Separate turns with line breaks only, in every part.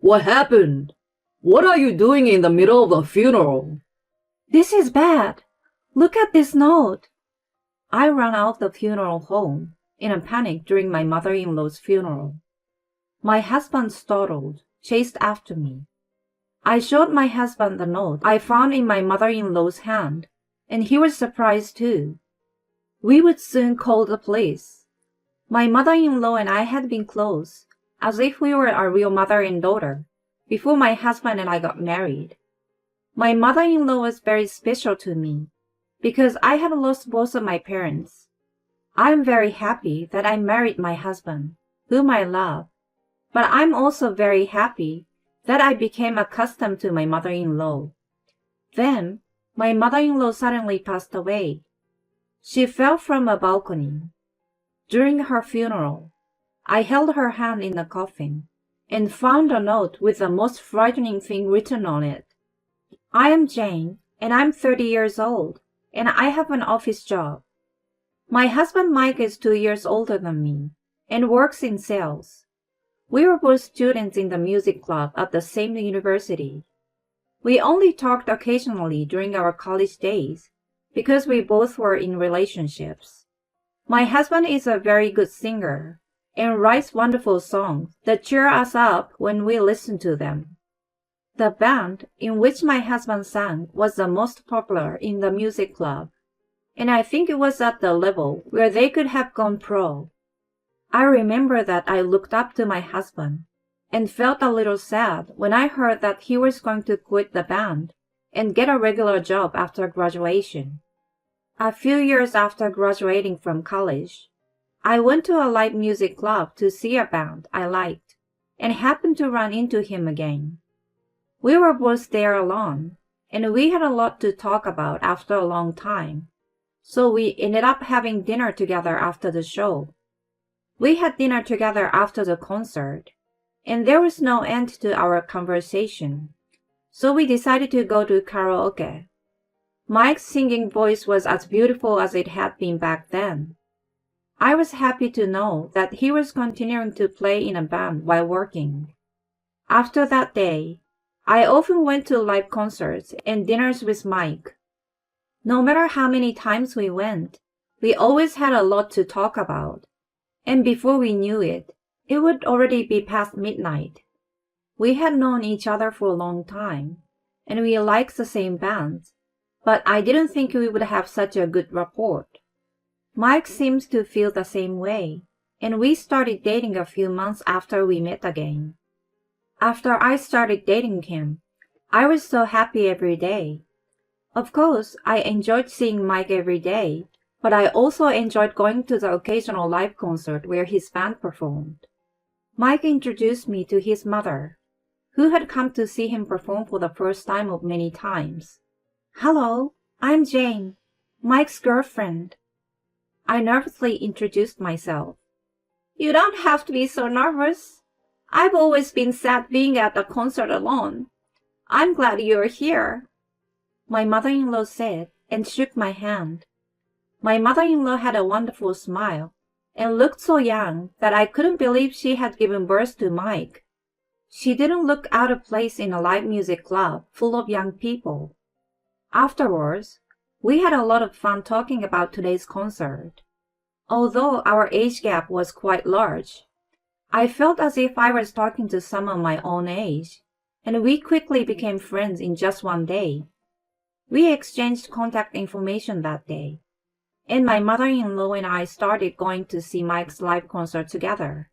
What happened? What are you doing in the middle of a funeral?
This is bad. Look at this note. I ran out of the funeral home in a panic during my mother-in-law's funeral. My husband, startled, chased after me. I showed my husband the note I found in my mother-in-law's hand, and he was surprised too. We would soon call the police. My mother-in-law and I had been close, as if we were a real mother and daughter, before my husband and I got married. My mother-in-law was very special to me, because I had lost both of my parents. I am very happy that I married my husband, whom I love, but I'm also very happy that I became accustomed to my mother-in-law. Then, my mother-in-law suddenly passed away. She fell from a balcony. During her funeral, I held her hand in the coffin and found a note with the most frightening thing written on it. I am Jane, and I'm 30 years old, and I have an office job. My husband Mike is 2 years older than me and works in sales. We were both students in the music club at the same university. We only talked occasionally during our college days because we both were in relationships. My husband is a very good singer and writes wonderful songs that cheer us up when we listen to them. The band in which my husband sang was the most popular in the music club, and I think it was at the level where they could have gone pro. I remember that I looked up to my husband and felt a little sad when I heard that he was going to quit the band and get a regular job after graduation. A few years after graduating from college, I went to a live music club to see a band I liked and happened to run into him again. We were both there alone, and we had a lot to talk about after a long time, so we ended up having dinner together after the show. We had dinner together after the concert, and there was no end to our conversation, so we decided to go to karaoke. Mike's singing voice was as beautiful as it had been back then. I was happy to know that he was continuing to play in a band while working. After that day, I often went to live concerts and dinners with Mike. No matter how many times we went, we always had a lot to talk about, and before we knew it, it would already be past midnight. We had known each other for a long time, and we liked the same bands, but I didn't think we would have such a good rapport. Mike seems to feel the same way, and we started dating a few months after we met again. After I started dating him, I was so happy every day. Of course, I enjoyed seeing Mike every day, but I also enjoyed going to the occasional live concert where his band performed. Mike introduced me to his mother, who had come to see him perform for the first time of many times. "Hello, I'm Jane, Mike's girlfriend." I nervously introduced myself. "You don't have to be so nervous. I've always been sad being at a concert alone. I'm glad you're here," my mother-in-law said and shook my hand. My mother-in-law had a wonderful smile and looked so young that I couldn't believe she had given birth to Mike. She didn't look out of place in a live music club full of young people. Afterwards, we had a lot of fun talking about today's concert. Although our age gap was quite large, I felt as if I was talking to someone my own age, and we quickly became friends in just one day. We exchanged contact information that day, and my mother-in-law and I started going to see Mike's live concert together.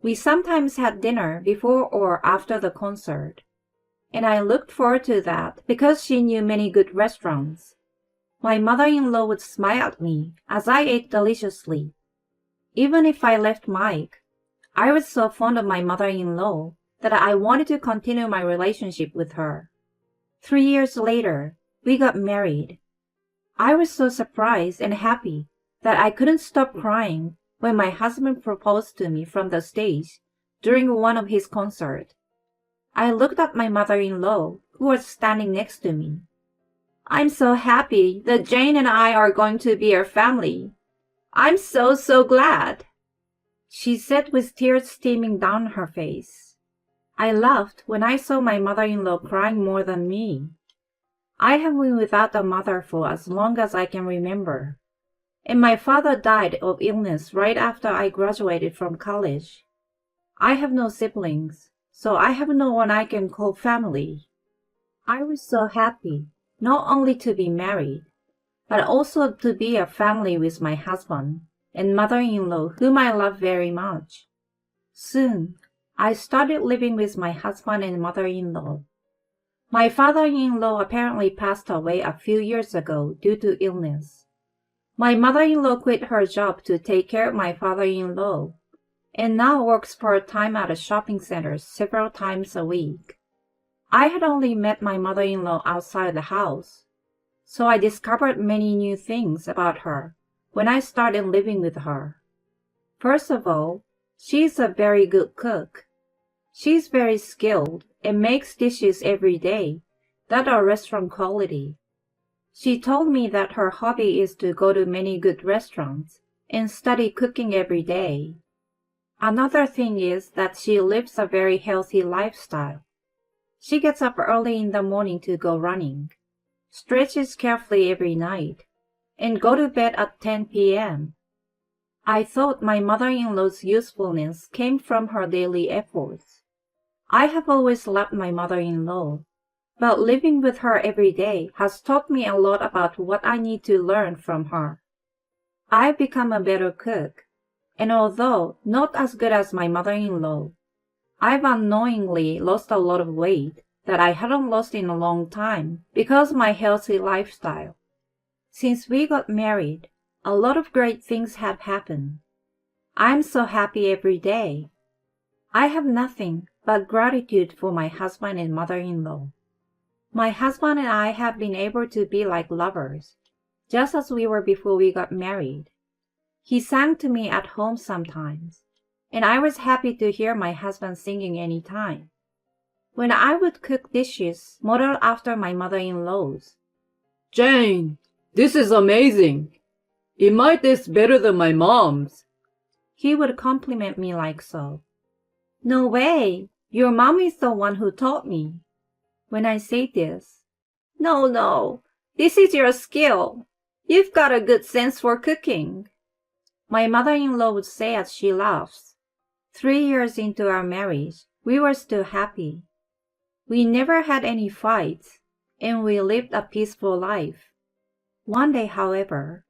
We sometimes had dinner before or after the concert, and I looked forward to that because she knew many good restaurants. My mother-in-law would smile at me as I ate deliciously. Even if I left Mike, I was so fond of my mother-in-law that I wanted to continue my relationship with her. 3 years later, we got married. I was so surprised and happy that I couldn't stop crying when my husband proposed to me from the stage during one of his concerts. I looked at my mother-in-law, who was standing next to me. "I'm so happy that Jane and I are going to be a family. I'm so glad," she said with tears streaming down her face. I laughed when I saw my mother-in-law crying more than me. I have been without a mother for as long as I can remember, and my father died of illness right after I graduated from college. I have no siblings, so I have no one I can call family. I was so happy, not only to be married, but also to be a family with my husband and mother-in-law whom I love very much. Soon, I started living with my husband and mother-in-law. My father-in-law apparently passed away a few years ago due to illness. My mother-in-law quit her job to take care of my father-in-law and now works part-time at a shopping center several times a week. I had only met my mother-in-law outside the house, so I discovered many new things about her when I started living with her. First of all, she's a very good cook. She's very skilled and makes dishes every day that are restaurant quality. She told me that her hobby is to go to many good restaurants and study cooking every day. Another thing is that she lives a very healthy lifestyle. She gets up early in the morning to go running, stretches carefully every night, and go to bed at 10 p.m. I thought my mother-in-law's usefulness came from her daily efforts. I have always loved my mother-in-law, but living with her every day has taught me a lot about what I need to learn from her. I've become a better cook, and although not as good as my mother-in-law, I've unknowingly lost a lot of weight that I hadn't lost in a long time because of my healthy lifestyle. Since we got married, a lot of great things have happened. I'm so happy every day. I have nothing but gratitude for my husband and mother-in-law. My husband and I have been able to be like lovers, just as we were before we got married. He sang to me at home sometimes, and I was happy to hear my husband singing any time. When I would cook dishes modeled after my mother-in-law's,
Jane, this is amazing. It might taste better than my mom's.
he would compliment me like so. No way! Your mom is the one who taught me. When I say this, no, this is your skill. You've got a good sense for cooking, my mother-in-law would say as she laughs. 3 years into our marriage, we were still happy. We never had any fights, and we lived a peaceful life. One day, however,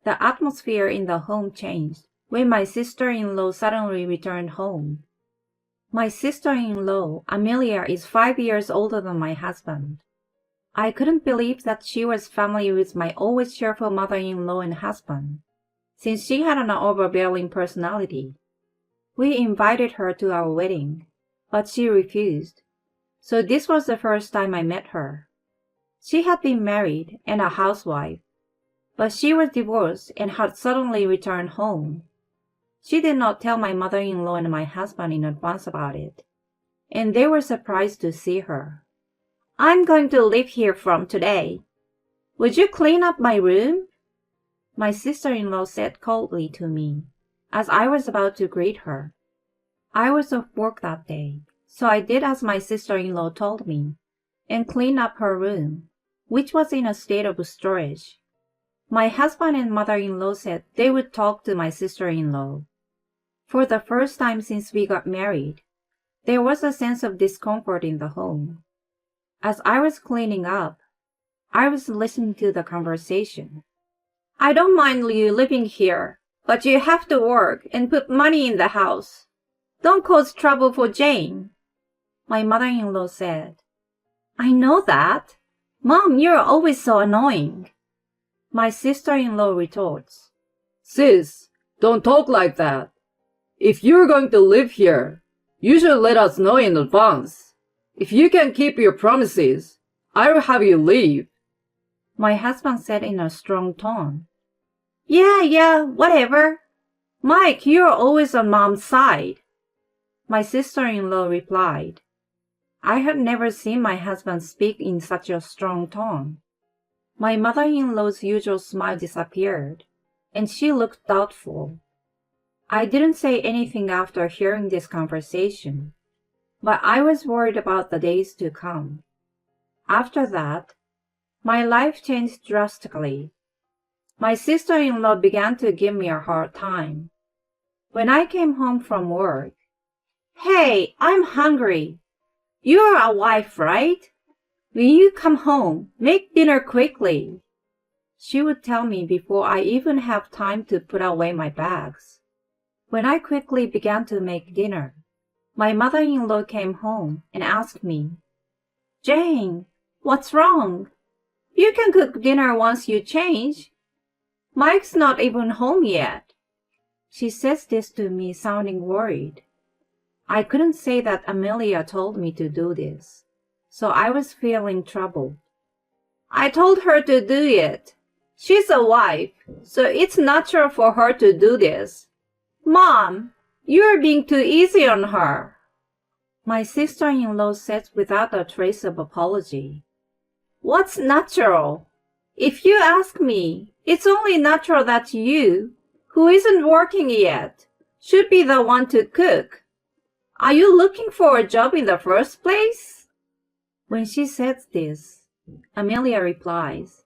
the atmosphere in the home changed when my sister-in-law suddenly returned home. My sister-in-law, Amelia, is 5 years older than my husband. I couldn't believe that she was family with my always cheerful mother-in-law and husband, since she had an overbearing personality. We invited her to our wedding, but she refused. So this was the first time I met her. She had been married and a housewife, but she was divorced and had suddenly returned home. She did not tell my mother-in-law and my husband in advance about it, and they were surprised to see her. I'm going to live here from today. Would you clean up my room? My sister-in-law said coldly to me, as I was about to greet her. I was off work that day, so I did as my sister-in-law told me, and cleaned up her room, which was in a state of storage. My husband and mother-in-law said they would talk to my sister-in-law. For the first time since we got married, there was a sense of discomfort in the home. As I was cleaning up, I was listening to the conversation. I don't mind you living here, but you have to work and put money in the house. Don't cause trouble for Jane, my mother-in-law said. I know that. Mom, you're always so annoying, my sister-in-law retorts.
Sis, don't talk like that. If you're going to live here, you should let us know in advance. If you can keep your promises, I will have you leave, my husband said in a strong tone.
Yeah, whatever. Mike, you're always on Mom's side, my sister-in-law replied. I had never seen my husband speak in such a strong tone. My mother-in-law's usual smile disappeared, and she looked doubtful. I didn't say anything after hearing this conversation. but I was worried about the days to come. After that, my life changed drastically. My sister-in-law began to give me a hard time. When I came home from work, "Hey, I'm hungry. You're a wife, right? When you come home, make dinner quickly," she would tell me before I even have time to put away my bags. When I quickly began to make dinner, my mother-in-law came home and asked me, "Jane, what's wrong? You can cook dinner once you change. Mike's not even home yet." She says this to me sounding worried. I couldn't say that Amelia told me to do this, so I was feeling troubled. "I told her to do it. She's a wife, so it's natural for her to do this. Mom, you're being too easy on her," my sister-in-law said without a trace of apology. "What's natural? If you ask me, it's only natural that you, who isn't working yet, should be the one to cook. Are you looking for a job in the first place?" When she says this, Amelia replies,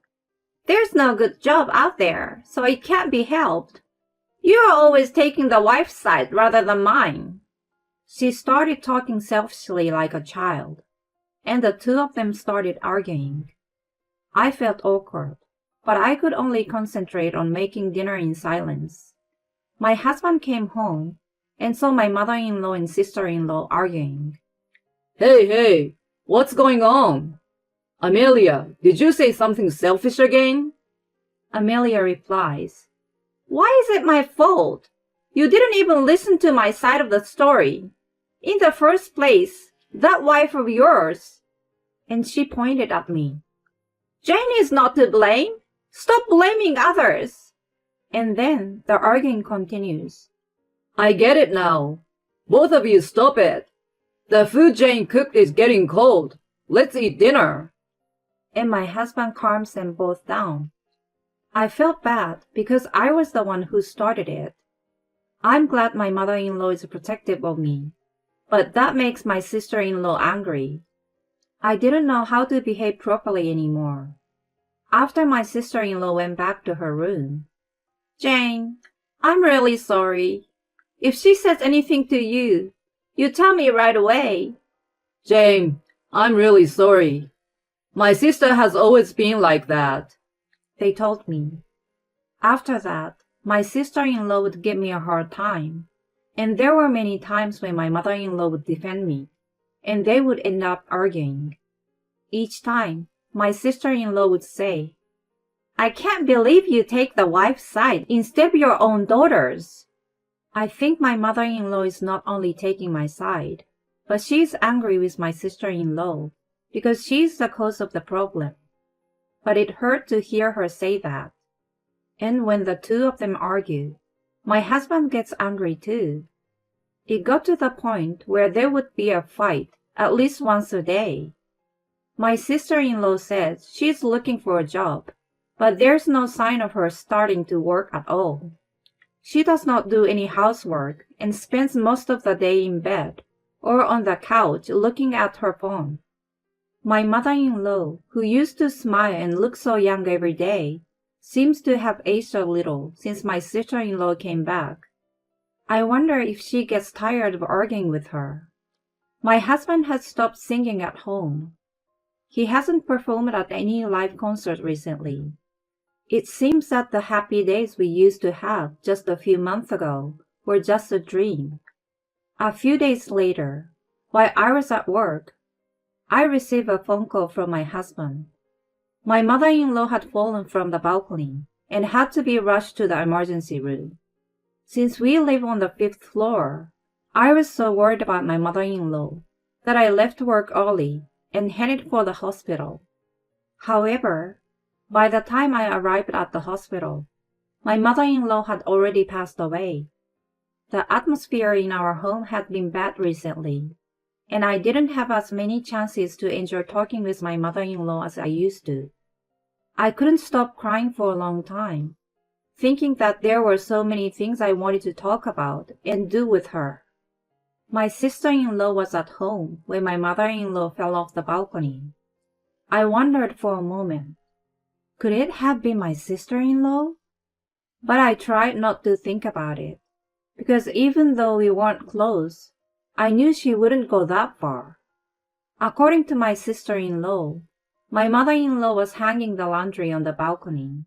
"There's no good job out there, so it can't be helped. You're always taking the wife's side rather than mine." She started talking selfishly like a child, and the two of them started arguing. I felt awkward, but I could only concentrate on making dinner in silence. My husband came home and saw my mother-in-law and sister-in-law arguing.
Hey, what's going on? Amelia, did you say something selfish again?
Amelia replies, "Why is it my fault? You didn't even listen to my side of the story. In the first place, that wife of yours," and she pointed at me. "Jane is not to blame. Stop blaming others." And then the arguing continues.
I get it now. Both of you stop it. The food Jane cooked is getting cold. Let's eat dinner.
And my husband calms them both down. I felt bad because I was the one who started it. I'm glad my mother-in-law is protective of me, but that makes my sister-in-law angry. I didn't know how to behave properly anymore. After my sister-in-law went back to her room, "Jane, I'm really sorry. If she says anything to you, you tell me right away."
Jane, I'm really sorry. My sister has always been like that,
they told me. After that, my sister-in-law would give me a hard time, and there were many times when my mother-in-law would defend me, and they would end up arguing. Each time, my sister-in-law would say, "I can't believe you take the wife's side instead of your own daughter's." I think my mother-in-law is not only taking my side, but she's angry with my sister-in-law because she's the cause of the problem. But it hurt to hear her say that. And when the two of them argue, my husband gets angry too. It got to the point where there would be a fight at least once a day. My sister-in-law says she's looking for a job, but there's no sign of her starting to work at all. She does not do any housework and spends most of the day in bed or on the couch looking at her phone. My mother-in-law, who used to smile and look so young every day, seems to have aged a little since my sister-in-law came back. I wonder if she gets tired of arguing with her. My husband has stopped singing at home. He hasn't performed at any live concert recently. It seems that the happy days we used to have just a few months ago were just a dream. A few days later, while I was at work, I received a phone call from my husband. My mother-in-law had fallen from the balcony and had to be rushed to the emergency room. Since we live on the 5th floor, I was so worried about my mother-in-law that I left work early and headed for the hospital. However, by the time I arrived at the hospital, my mother-in-law had already passed away. The atmosphere in our home had been bad recently, and I didn't have as many chances to enjoy talking with my mother-in-law as I used to. I couldn't stop crying for a long time, thinking that there were so many things I wanted to talk about and do with her. My sister-in-law was at home when my mother-in-law fell off the balcony. I wondered for a moment. Could it have been my sister-in-law? But I tried not to think about it, because even though we weren't close, I knew she wouldn't go that far. According to my sister-in-law, my mother-in-law was hanging the laundry on the balcony.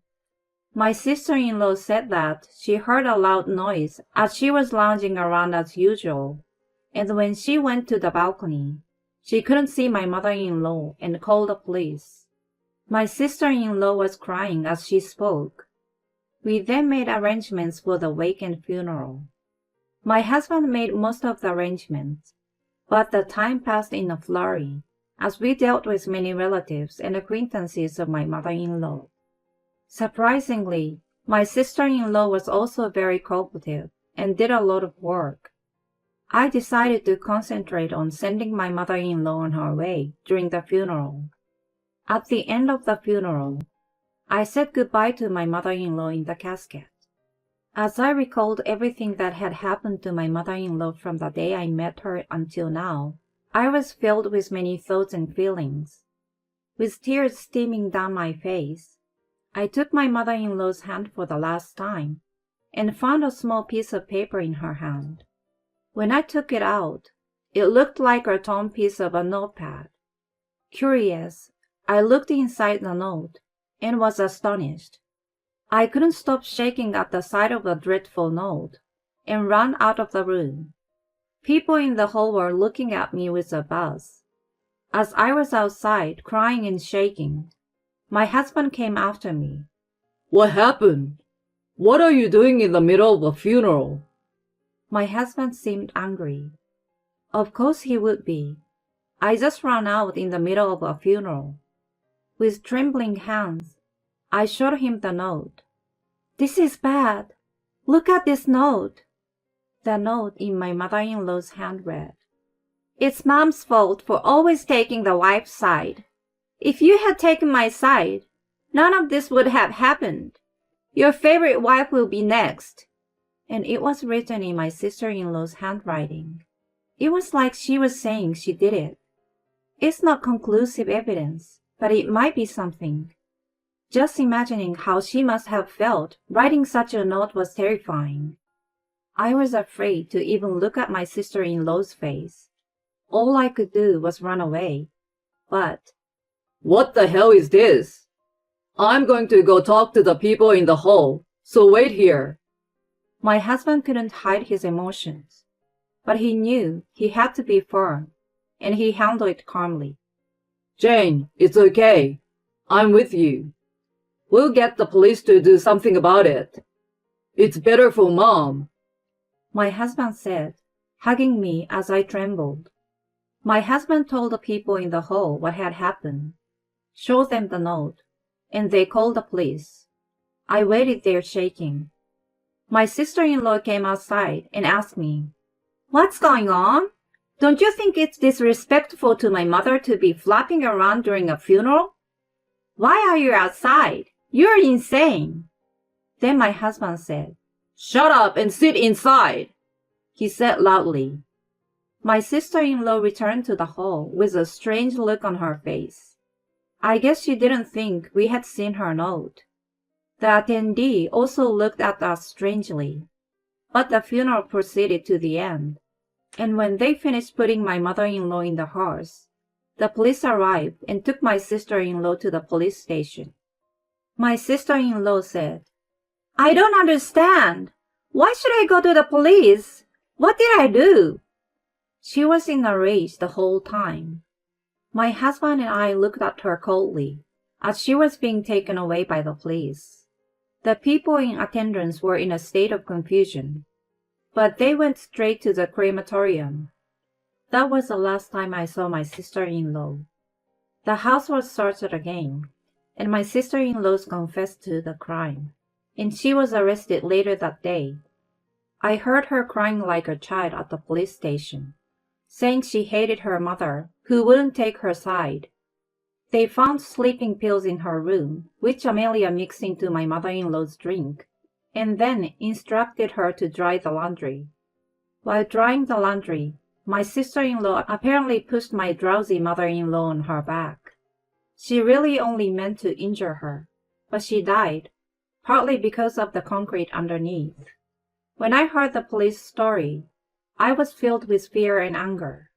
My sister-in-law said that she heard a loud noise as she was lounging around as usual, and when she went to the balcony, she couldn't see my mother-in-law and called the police. My sister-in-law was crying as she spoke. We then made arrangements for the wake and funeral. My husband made most of the arrangements, but the time passed in a flurry as we dealt with many relatives and acquaintances of my mother-in-law. Surprisingly, my sister-in-law was also very cooperative and did a lot of work. I decided to concentrate on sending my mother-in-law on her way during the funeral. At the end of the funeral, I said goodbye to my mother-in-law in the casket. As I recalled everything that had happened to my mother-in-law from the day I met her until now, I was filled with many thoughts and feelings. With tears streaming down my face, I took my mother-in-law's hand for the last time and found a small piece of paper in her hand. When I took it out, it looked like a torn piece of a notepad. Curious, I looked inside the note and was astonished. I couldn't stop shaking at the sight of the dreadful note and ran out of the room. People in the hall were looking at me with a buzz. As I was outside crying and shaking, my husband came after me.
What happened? What are you doing in the middle of a funeral?
My husband seemed angry. Of course he would be. I just ran out in the middle of a funeral. With trembling hands, I showed him the note. This is bad. Look at this note. The note in my mother-in-law's hand read, It's Mom's fault for always taking the wife's side. If you had taken my side, none of this would have happened. Your favorite wife will be next. And it was written in my sister-in-law's handwriting. It was like she was saying she did it. It's not conclusive evidence, but it might be something. Just imagining how she must have felt writing such a note was terrifying. I was afraid to even look at my sister-in-law's face. All I could do was run away. But,
What the hell is this? I'm going to go talk to the people in the hall, so wait here.
my husband couldn't hide his emotions, but he knew he had to be firm, and he handled it calmly.
Jane, it's okay. I'm with you. We'll get the police to do something about it. It's better for Mom.
My husband said, hugging me as I trembled. My husband told the people in the hall what had happened, showed them the note, and they called the police. I waited there shaking. My sister-in-law came outside and asked me, What's going on? Don't you think it's disrespectful to my mother to be flapping around during a funeral? Why are you outside? You're insane. Then my husband said,
Shut up and sit inside.
He said loudly. My sister-in-law returned to the hall with a strange look on her face. I guess she didn't think we had seen her note. The attendee also looked at us strangely. But the funeral proceeded to the end, and when they finished putting my mother-in-law in the hearse, the police arrived and took my sister-in-law to the police station. My sister-in-law said, I don't understand. Why should I go to the police? What did I do? She was in a rage the whole time. My husband and I looked at her coldly as she was being taken away by the police. The people in attendance were in a state of confusion, but they went straight to the crematorium. That was the last time I saw my sister-in-law. The house was searched again, and my sister-in-law confessed to the crime, and she was arrested later that day. I heard her crying like a child at the police station, saying she hated her mother, who wouldn't take her side. They found sleeping pills in her room, which Amelia mixed into my mother-in-law's drink, and then instructed her to dry the laundry. While drying the laundry, My sister-in-law apparently pushed my drowsy mother-in-law on her back. She really only meant to injure her, but she died, partly because of the concrete underneath. When I heard the police story, I was filled with fear and anger.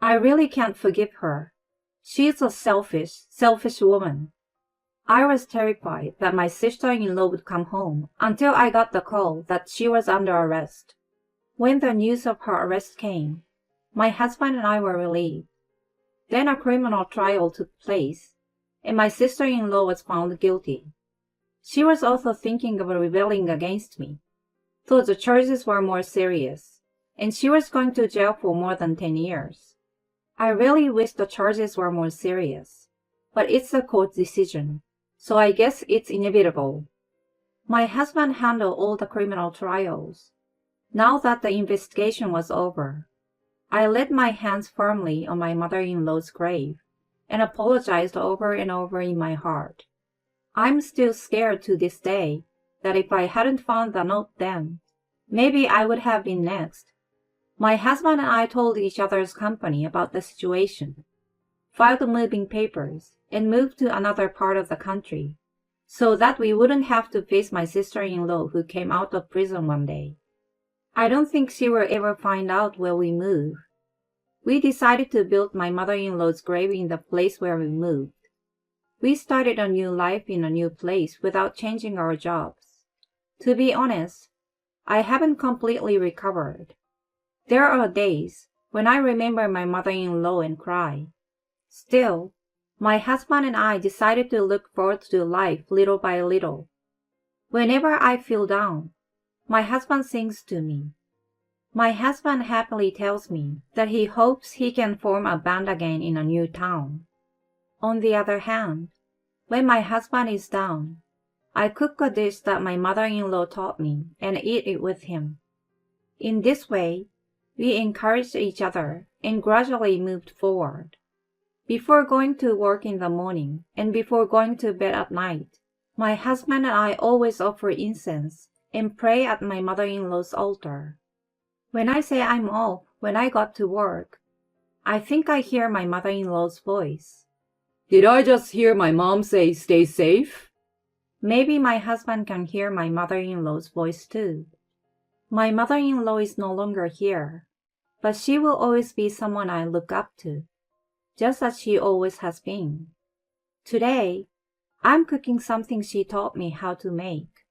I really can't forgive her. She's a selfish woman. I was terrified that my sister-in-law would come home until I got the call that she was under arrest. When the news of her arrest came, my husband and I were relieved. Then a criminal trial took place, and my sister-in-law was found guilty. She was also thinking of rebelling against me, though the charges were more serious, and she was going to jail for more than 10 years. I really wish the charges were more serious, but it's a court decision, so I guess it's inevitable. My husband handled all the criminal trials. Now that the investigation was over, I laid my hands firmly on my mother-in-law's grave and apologized over and over in my heart. I'm still scared to this day that if I hadn't found the note then, maybe I would have been next. My husband and I told each other's company about the situation, filed moving papers, and moved to another part of the country, so that we wouldn't have to face my sister-in-law who came out of prison one day. I don't think she will ever find out where we move. We decided to build my mother-in-law's grave in the place where we moved. We started a new life in a new place without changing our jobs. To be honest, I haven't completely recovered. There are days when I remember my mother-in-law and cry. Still, my husband and I decided to look forward to life little by little. Whenever I feel down, my husband sings to me. My husband happily tells me that he hopes he can form a band again in a new town. On the other hand, when my husband is down, I cook a dish that my mother-in-law taught me and eat it with him. In this way, we encouraged each other and gradually moved forward. Before going to work in the morning and before going to bed at night, my husband and I always offer incense and pray at my mother-in-law's altar. When I say I'm off when I got to work, I think I hear my mother-in-law's voice.
Did I just hear my mom say stay safe?
Maybe my husband can hear my mother-in-law's voice too. My mother-in-law is no longer here, but she will always be someone I look up to, just as she always has been. Today, I'm cooking something she taught me how to make.